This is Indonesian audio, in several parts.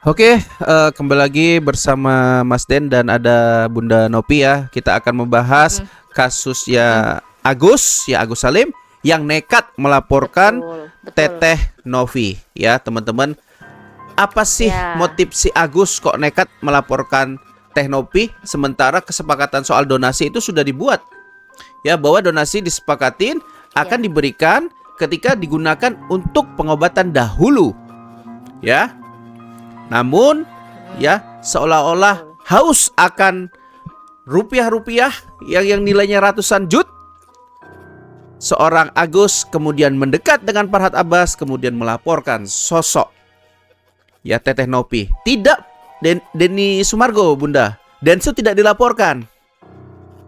Oke, kembali lagi bersama Mas Den dan ada Bunda Nopi ya. Kita akan membahas Mm-mm, kasus mm-mm. Agus Salim yang nekat melaporkan Betul, betul. Teteh Novi ya, teman-teman. Apa sih Ya, motif si Agus kok nekat melaporkan Teh Novi sementara kesepakatan soal donasi itu sudah dibuat? Ya, bahwa donasi disepakatin akan ya, diberikan ketika digunakan untuk pengobatan dahulu, ya. Namun mm, ya seolah-olah betul. haus akan rupiah-rupiah yang nilainya ratusan juta, seorang Agus kemudian mendekat dengan Farhad Abbas kemudian melaporkan sosok ya Teteh Nopi. Tidak Denny Sumargo, Bunda. Densu tidak dilaporkan.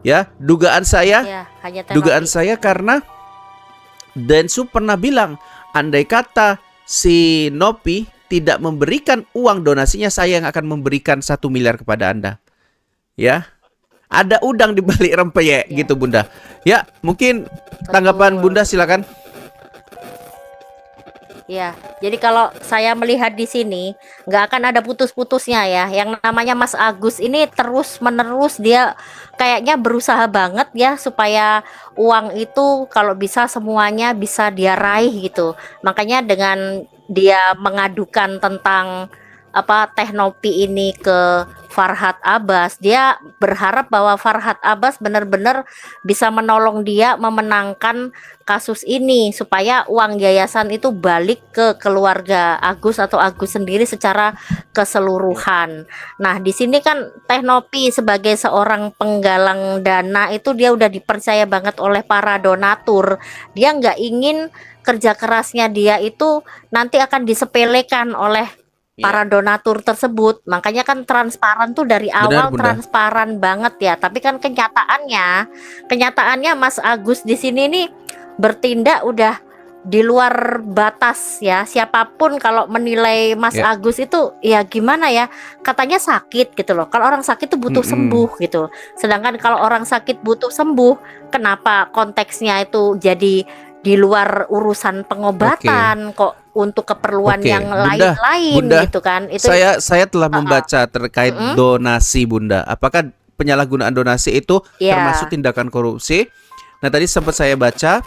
Ya, Ya, hanya dugaan Tenopi. saya karena Densu pernah bilang andai kata si Nopi tidak memberikan uang donasinya, saya yang akan memberikan 1 miliar kepada Anda. Ya, ada udang di balik rempeyek Ya, gitu Bunda. Ya, mungkin tanggapan betul. Bunda silakan. Ya, jadi kalau saya melihat di sini nggak akan ada putus-putusnya ya. Yang namanya Mas Agus ini terus menerus dia kayaknya berusaha banget ya supaya uang itu kalau bisa semuanya bisa dia raih gitu. Makanya dengan dia mengadukan tentang apa Teknopi ini ke Farhad Abbas, dia berharap bahwa Farhad Abbas benar-benar bisa menolong dia memenangkan kasus ini supaya uang yayasan itu balik ke keluarga Agus atau Agus sendiri secara keseluruhan. Nah, di sini kan Teknopi sebagai seorang penggalang dana itu dia udah dipercaya banget oleh para donatur. Dia nggak ingin kerja kerasnya dia itu nanti akan disepelekan oleh Ya, para donatur tersebut. Makanya kan transparan tuh dari benar awal Bunda. transparan banget ya. Tapi kan kenyataannya Mas Agus di sini nih bertindak udah di luar batas ya. Siapapun kalau menilai Mas Ya. Agus itu ya gimana ya? Katanya sakit gitu loh. Kalau orang sakit tuh butuh Mm-mm. sembuh gitu. Sedangkan kalau orang sakit butuh sembuh, kenapa konteksnya itu jadi di luar urusan Oke. pengobatan kok untuk keperluan Oke, yang Bunda. lain-lain Bunda, gitu kan? Itu saya telah heeh. membaca terkait Mm-mm. donasi Bunda. Apakah penyalahgunaan donasi itu termasuk Ya. tindakan korupsi? Nah, tadi sempat saya baca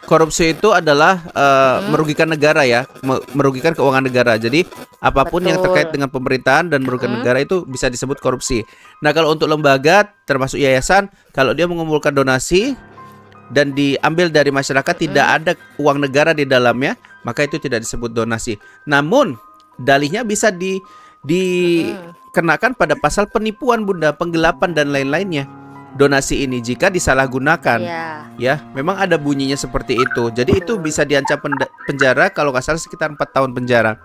korupsi itu adalah Mm-mm. merugikan negara ya, merugikan keuangan negara. Jadi apapun yang terkait Betul. dengan pemerintahan dan merugikan Mm-mm. negara itu bisa disebut korupsi. Nah, kalau untuk lembaga termasuk yayasan, kalau dia mengumpulkan donasi dan diambil dari masyarakat tidak Mm-mm. ada uang negara di dalamnya, maka itu tidak disebut donasi. Namun dalihnya bisa Mm-mm. dikenakan pada pasal penipuan Bunda, penggelapan dan lain-lainnya. Donasi ini jika disalahgunakan, Ya, ya memang ada bunyinya seperti itu. Jadi itu betul. bisa diancam penjara kalau nggak salah sekitar 4 tahun penjara.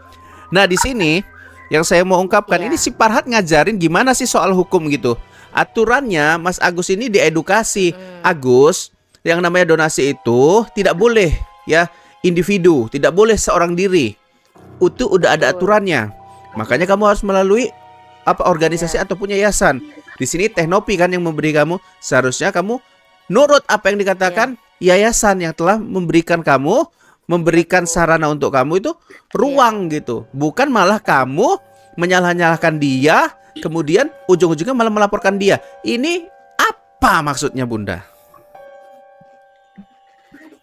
Nah, di sini yang saya mau ungkapkan ini si Ya. Farhad ngajarin gimana sih soal hukum gitu. Aturannya Mas Agus ini diedukasi. Mm-mm. Agus, yang namanya donasi itu tidak boleh ya individu, tidak boleh seorang diri. Itu udah ada Betul. aturannya. Makanya kamu harus melalui apa organisasi Ya. ataupun yayasan. Di sini Teknopi kan yang memberi kamu, seharusnya kamu nurut apa yang Ya. dikatakan yayasan yang telah memberikan kamu, memberikan Betul. sarana untuk kamu itu Ya. ruang gitu. Bukan malah kamu menyalah-nyalahkan dia, kemudian ujung-ujungnya malah melaporkan dia. Ini apa maksudnya Bunda?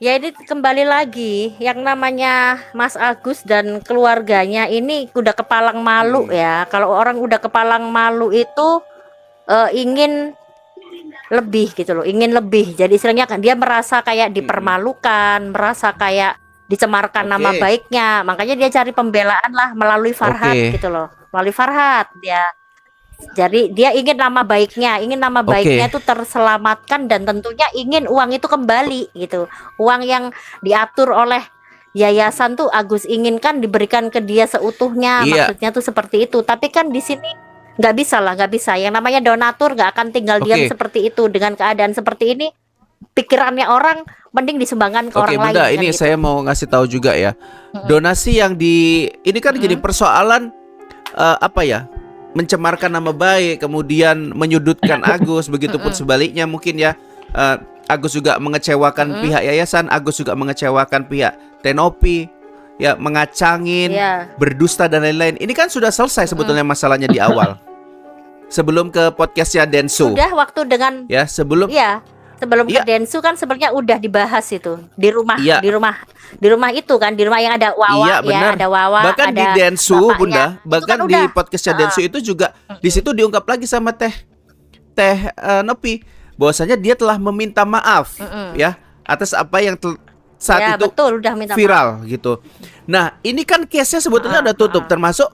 Ya ini kembali lagi yang namanya Mas Agus dan keluarganya ini udah kepalang malu Hmm. ya. Kalau orang udah kepalang malu itu ingin lebih gitu loh, ingin lebih. Jadi istilahnya kan dia merasa kayak Hmm. dipermalukan, merasa kayak dicemarkan nama Oke, baiknya. Makanya dia cari pembelaan lah melalui Farhad oke, gitu loh. Melalui Farhad dia. Jadi dia ingin nama baiknya oke, itu terselamatkan dan tentunya ingin uang itu kembali gitu. Uang yang diatur oleh yayasan tuh Agus inginkan diberikan ke dia seutuhnya. iya, Maksudnya tuh seperti itu. Tapi kan di sini nggak bisa lah, nggak bisa. Yang namanya donatur nggak akan tinggal diam oke, seperti itu dengan keadaan seperti ini. Pikirannya orang mending disumbangkan ke oke orang lain Bunda. kan Ini gitu. saya mau ngasih tahu juga ya. Mm-mm. Donasi yang ini kan jadi Mm-mm. persoalan apa ya? Mencemarkan nama baik, kemudian menyudutkan Agus, begitupun Mm-mm. sebaliknya mungkin ya. Agus juga mengecewakan Mm-mm. pihak yayasan, Agus juga mengecewakan pihak Tenopi. ya mengacangin, Iya. berdusta dan lain-lain. Ini kan sudah selesai sebetulnya masalahnya di awal. Sebelum ke podcastnya Densu. Udah waktu dengan Ya, sebelum iya, sebelum Iya. ke Densu kan sebenarnya udah dibahas itu di rumah, Iya. di rumah itu kan, di rumah yang ada Wawa Iya, benar. ya, ada Wawa, Bahkan ada di Densu, bapaknya. Bunda, Itu bahkan kan di udah. podcastnya Densu itu juga di situ diungkap lagi sama Teh Nopi bahwasanya dia telah meminta maaf ya atas apa yang saat Ya, itu betul, udah minta viral gitu. Nah, ini kan case-nya sebetulnya udah tutup termasuk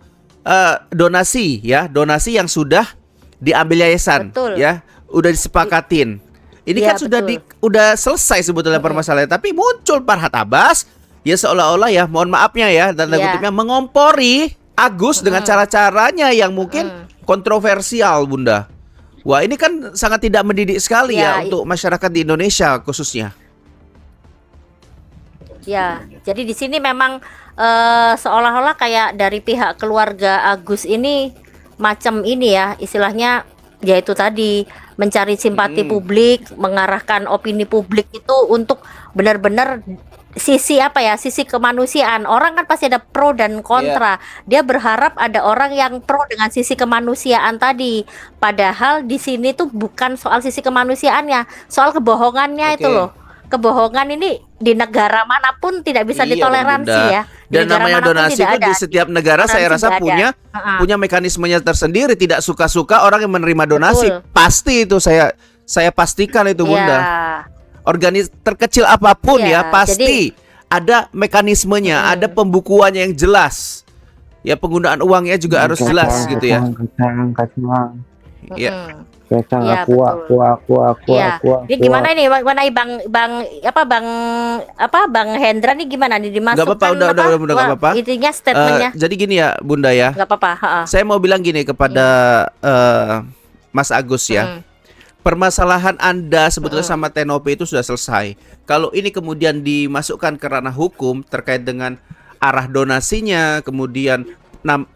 donasi ya, donasi yang sudah diambil yayasan Betul. ya, udah disepakatin. Ini Iya, kan sudah betul. udah selesai sebetulnya permasalahannya, tapi muncul Farhad Abbas ya seolah-olah ya, mohon maafnya ya dan Iya. kutipnya mengompori Agus dengan cara-caranya yang mungkin kontroversial, Bunda. Wah, ini kan sangat tidak mendidik sekali ya Ya, untuk masyarakat di Indonesia khususnya. Ya, jadi di sini memang seolah-olah kayak dari pihak keluarga Agus ini macam ini ya, istilahnya yaitu tadi mencari simpati publik, mengarahkan opini publik itu untuk benar-benar sisi apa ya, sisi kemanusiaan. Orang kan pasti ada pro dan kontra. Dia berharap ada orang yang pro dengan sisi kemanusiaan tadi. Padahal di sini tuh bukan soal sisi kemanusiaannya, soal kebohongannya itu Oke. loh. Kebohongan ini di negara manapun tidak bisa Iya, ditoleransi Bunda. ya. Di Dan negara namanya manapun donasi tidak itu ada. di setiap negara saya Toleransi rasa nggak ada. punya punya mekanismenya tersendiri. Tidak suka-suka orang yang menerima donasi. Betul. Pasti itu saya pastikan itu, Bunda. Ya, Organis terkecil apapun Iya, ya pasti ada mekanismenya, ada pembukuannya yang jelas. Ya, penggunaan uangnya juga harus jelas gitu ya. Kacang. Ya. Kacang Iya, aku. Iya. Ini gimana ini mengenai Bang Hendra nih gimana nih Nggak dimasukkan apa-apa, udah nggak apa-apa. Intinya statementnya Jadi gini ya, Bunda ya. nggak apa-apa. Saya mau bilang gini kepada Mas Agus ya. Permasalahan Anda sebetulnya sama Tenope itu sudah selesai. Kalau ini kemudian dimasukkan ke ranah hukum terkait dengan arah donasinya, kemudian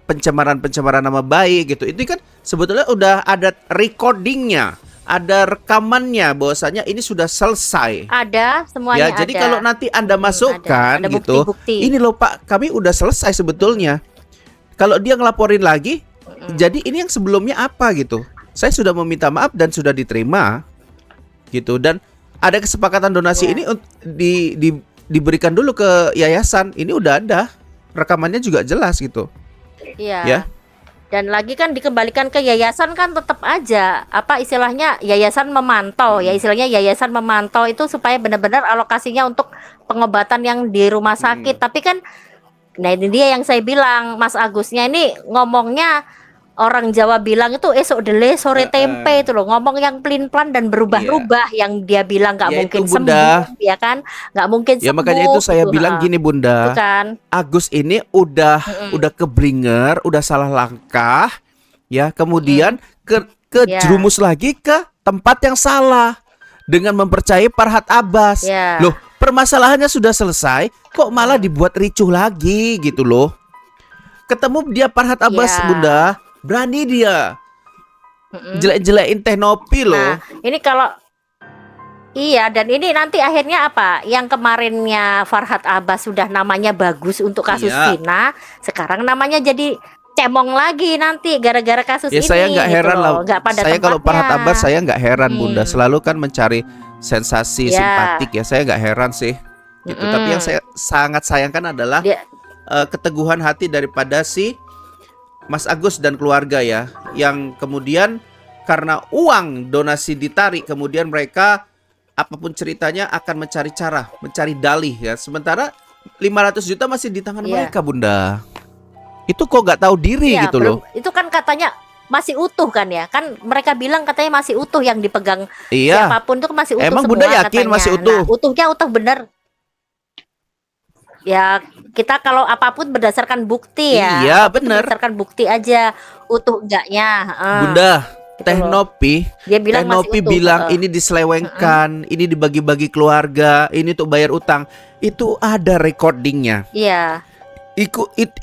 pencemaran nama baik gitu. Itu kan sebetulnya udah ada recordingnya, ada rekamannya bahwasanya ini sudah selesai. Ada semuanya Ya, jadi ada. kalau nanti Anda masukkan ada gitu, bukti-bukti. ini loh Pak, kami udah selesai sebetulnya. Kalau dia ngelaporin lagi, jadi ini yang sebelumnya apa gitu? Saya sudah meminta maaf dan sudah diterima, gitu. Dan ada kesepakatan donasi ini diberikan dulu ke yayasan. Ini udah ada, rekamannya juga jelas gitu. Iya. Ya. Dan lagi kan dikembalikan ke yayasan kan tetap aja apa istilahnya yayasan memantau ya, istilahnya yayasan memantau itu supaya benar-benar alokasinya untuk pengobatan yang di rumah sakit. Tapi kan nah ini dia yang saya bilang, Mas Agusnya ini ngomongnya orang Jawa bilang itu esok dele sore tempe itu loh, ngomong yang pelin-pelan dan berubah-ubah, yang dia bilang nggak Ya mungkin itu, Bunda. sembuh ya kan, nggak mungkin Ya sembuh makanya itu saya gitu, bilang gini, itu Bunda. kan. Agus ini udah keblinger, udah salah langkah, ya. Kemudian Ya. jerumus lagi ke tempat yang salah dengan mempercayai Farhad Abbas. Ya. Loh, permasalahannya sudah selesai, kok malah dibuat ricuh lagi gitu loh. Ketemu dia Farhad Abbas, Ya. Bunda, berani dia jelek-jelekin Teh Nopi loh. Nah, ini kalau iya, dan ini nanti akhirnya apa? Yang kemarinnya Farhad Abbas sudah namanya bagus untuk kasus Iya. Vina, sekarang namanya jadi cemong lagi nanti gara-gara kasus Ya ini. saya nggak gitu heran loh. lah. Nggak pada Saya kalau tempatnya. Farhad Abbas saya nggak heran, Bunda. Selalu kan mencari sensasi Ya. simpatik ya. Saya nggak heran sih. Gitu. Tapi yang saya sangat sayangkan adalah Dia- keteguhan hati daripada si Mas Agus dan keluarga ya, yang kemudian karena uang donasi ditarik, kemudian mereka apapun ceritanya akan mencari cara, mencari dalih ya. Sementara 500 juta masih di tangan Iya. mereka, Bunda. Itu kok nggak tahu diri Iya, gitu loh. Itu kan katanya masih utuh kan ya? Kan mereka bilang katanya masih utuh yang dipegang Iya. siapapun itu masih utuh Emang semua Bunda yakin katanya. masih utuh? Nah, utuhnya utuh bener. Ya, kita kalau apapun berdasarkan bukti ya. Iya, Apapun bener. Berdasarkan bukti aja utuh enggaknya. Bunda, gitu Teh loh. Nopi, Dia bilang Teh masih Nopi utuh. bilang ini diselewengkan, ini dibagi-bagi keluarga, ini untuk bayar utang. Itu ada recordingnya. Iya.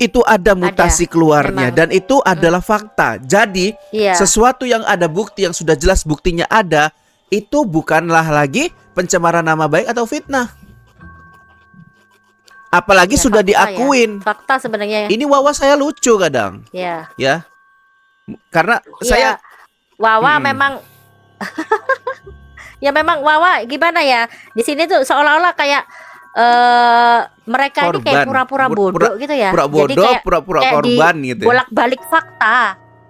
Itu ada mutasi keluarnya memang. dan itu adalah fakta. Jadi Iya. sesuatu yang ada bukti yang sudah jelas buktinya ada, itu bukanlah lagi pencemaran nama baik atau fitnah. apalagi Ya, sudah fakta ya. diakuin. Fakta sebenarnya. Ini Wawa saya lucu kadang, Ya. ya. Karena Iya, saya Wawa Mm-mm. memang ya memang Wawa gimana ya? Di sini tuh seolah-olah kayak mereka ini kayak korban, pura-pura bodoh gitu ya. pura Jadi bodoh, kayak pura-pura kayak di korban gitu ya. bolak-balik fakta.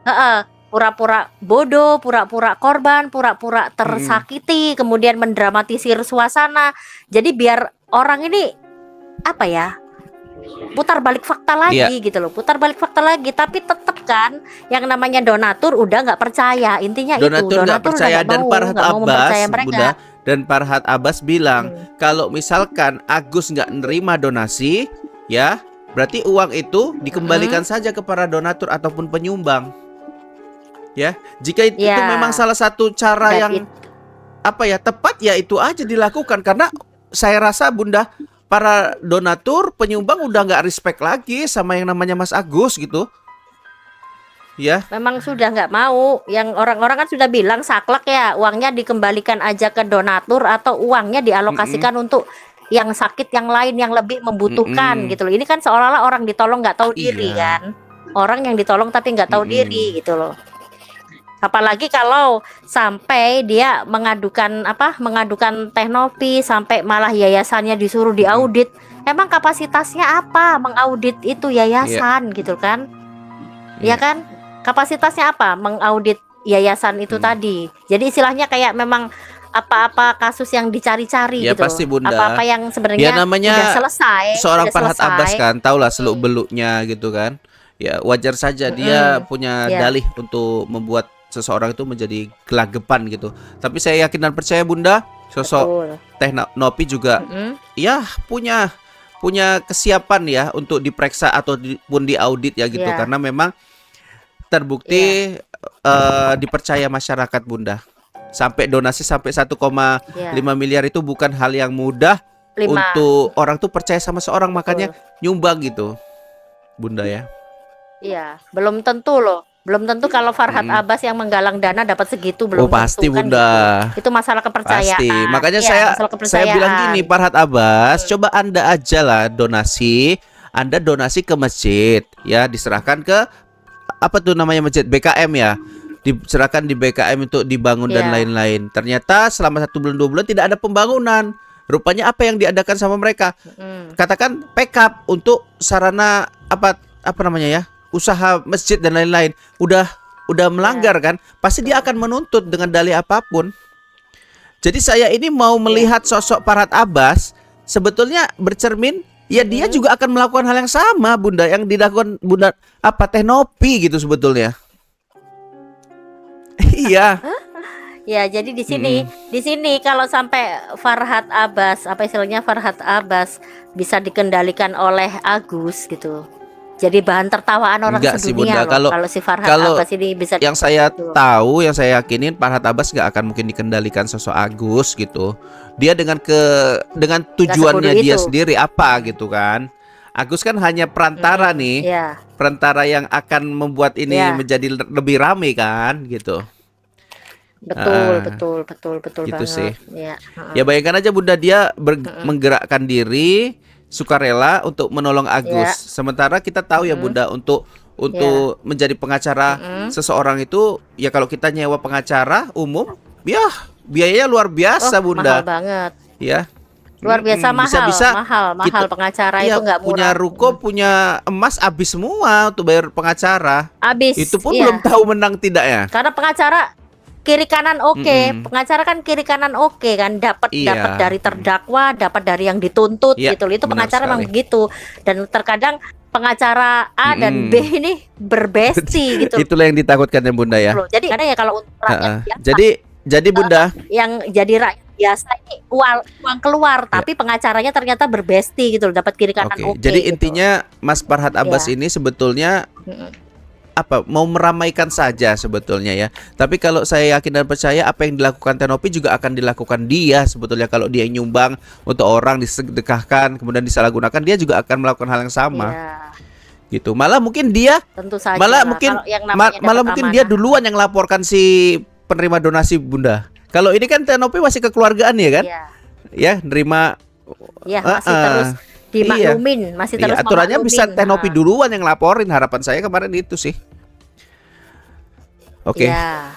Heeh, pura-pura bodoh, pura-pura korban, pura-pura tersakiti, kemudian mendramatisir suasana. Jadi biar orang ini apa ya? Putar balik fakta lagi Iya. gitu loh, putar balik fakta lagi, tapi tetep kan yang namanya donatur udah nggak percaya, intinya itu Donatur nggak donatur udah percaya, dan Farhad nggak mau Abbas, mempercaya mereka. Bunda, dan Farhad Abbas bilang kalau misalkan Agus nggak nerima donasi, ya berarti uang itu dikembalikan saja kepada donatur ataupun penyumbang. Ya, jika itu Ya, memang salah satu cara dan yang apa ya tepat, ya itu aja dilakukan. Karena saya rasa Bunda, para donatur penyumbang udah nggak respect lagi sama yang namanya Mas Agus gitu. Ya, memang sudah nggak mau. Yang orang-orang kan sudah bilang saklek ya, uangnya dikembalikan aja ke donatur atau uangnya dialokasikan untuk yang sakit yang lain yang lebih membutuhkan gitu loh. Ini kan seolah-olah orang ditolong nggak tahu diri Iya. kan. Orang yang ditolong tapi nggak tahu diri gitu loh. Apalagi kalau sampai dia mengadukan Teknopi, sampai malah yayasannya disuruh diaudit. Emang kapasitasnya apa mengaudit itu yayasan gitu kan? Ya kan? Kapasitasnya apa mengaudit yayasan itu tadi. Jadi istilahnya kayak memang apa-apa kasus yang dicari-cari Ya gitu. pasti, Bunda. Apa-apa yang Ya sebenarnya namanya udah selesai, seorang udah Farhad Abbas selesai. kan, tahulah seluk beluknya gitu kan. Ya wajar saja dia punya Ya. dalih untuk membuat seseorang itu menjadi gelagapan gitu. Tapi saya yakin dan percaya Bunda, sosok Betul. Teknopi juga ya punya kesiapan ya untuk diperiksa ataupun diaudit ya gitu. Ya. Karena memang terbukti dipercaya masyarakat Bunda. Sampai donasi sampai 1,5 miliar itu bukan hal yang mudah 5. untuk orang tuh percaya sama seorang, makanya nyumbang gitu Bunda ya. Iya, belum tentu loh. Belum tentu kalau Farhad Abbas yang menggalang dana dapat segitu, belum Oh pasti tentu kan Bunda. gitu. Itu masalah kepercayaan. Pasti. Makanya Iya, masalah saya kepercayaan. bilang gini, Farhad Abbas, coba Anda aja lah donasi. Anda donasi ke masjid ya, diserahkan ke apa tuh namanya masjid BKM ya. Diserahkan di BKM untuk dibangun dan Iya. lain-lain. Ternyata selama 1 bulan 2 bulan tidak ada pembangunan. Rupanya apa yang diadakan sama mereka? Katakan backup untuk sarana apa namanya ya? Usaha masjid dan lain-lain. Udah melanggar kan? Pasti dia akan menuntut dengan dalih apapun. Jadi saya ini mau melihat sosok Farhad Abbas sebetulnya bercermin ya dia juga akan melakukan hal yang sama Bunda, yang dilakukan Bunda Teknopi gitu sebetulnya. Iya. Ya, jadi di sini kalau sampai Farhad Abbas, apa istilahnya Farhad Abbas bisa dikendalikan oleh Agus gitu. Jadi bahan tertawaan orang Enggak sih sedunia Bunda, loh. Kalau si Farhad Abbas ini bisa yang saya gitu. tahu, yang saya yakinin Farhad Abbas nggak akan mungkin dikendalikan sosok Agus gitu. Dia dengan tujuannya sebodoh dia itu. sendiri apa gitu kan. Agus kan hanya perantara nih. Ya, Perantara yang akan membuat ini Ya. menjadi lebih rame kan gitu. betul Gitu banget. sih. Ya, Ya bayangkan aja Bunda, dia menggerakkan diri sukarela untuk menolong Agus. Ya. Sementara kita tahu ya Bunda, untuk menjadi pengacara seseorang itu ya, kalau kita nyewa pengacara umum ya biayanya luar biasa Bunda. mahal banget. Ya. Luar biasa mahal kita- pengacara iya, itu nggak murah. punya ruko, punya emas habis semua untuk bayar pengacara. Habis. Itu pun iya. belum tahu menang tidaknya. Karena pengacara kiri kanan oke, pengacara kan kiri kanan oke kan, dapat Iya. dari terdakwa, dapat dari yang dituntut Iya, gitu. Itu benar pengacara memang sekali. begitu. Dan terkadang pengacara A dan B ini berbesti gitu Itulah yang ditakutkan ya Bunda ya. loh. Jadi ada ya kalau untuk rakyat biasa, Jadi Bunda, yang jadi rakyat biasa ini uang keluar, tapi pengacaranya ternyata berbesti gitu loh, dapat kiri kanan oke. oke. Jadi gitu. intinya Mas Farhad Abbas Iya. ini sebetulnya mau meramaikan saja sebetulnya ya. Tapi kalau saya yakin dan percaya apa yang dilakukan Teknopi juga akan dilakukan dia sebetulnya. Kalau dia nyumbang untuk orang, disedekahkan kemudian disalahgunakan, dia juga akan melakukan hal yang sama Iya, gitu. Malah mungkin dia tentu saja. malah lah. mungkin Kalau yang namanya malah dapat mungkin amanah. dia duluan yang laporkan si penerima donasi Bunda. Kalau ini kan Teknopi masih kekeluargaan ya kan? Iya. Ya, nerima Ya masih terus dimaklumin, masih Iya, terus aturannya bisa memaklumin. Tenopi Nah, duluan yang laporin. Harapan saya kemarin itu sih. Oke. ya,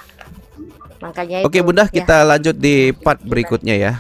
makanya Oke itu Bunda, ya. kita lanjut di part berikutnya ya.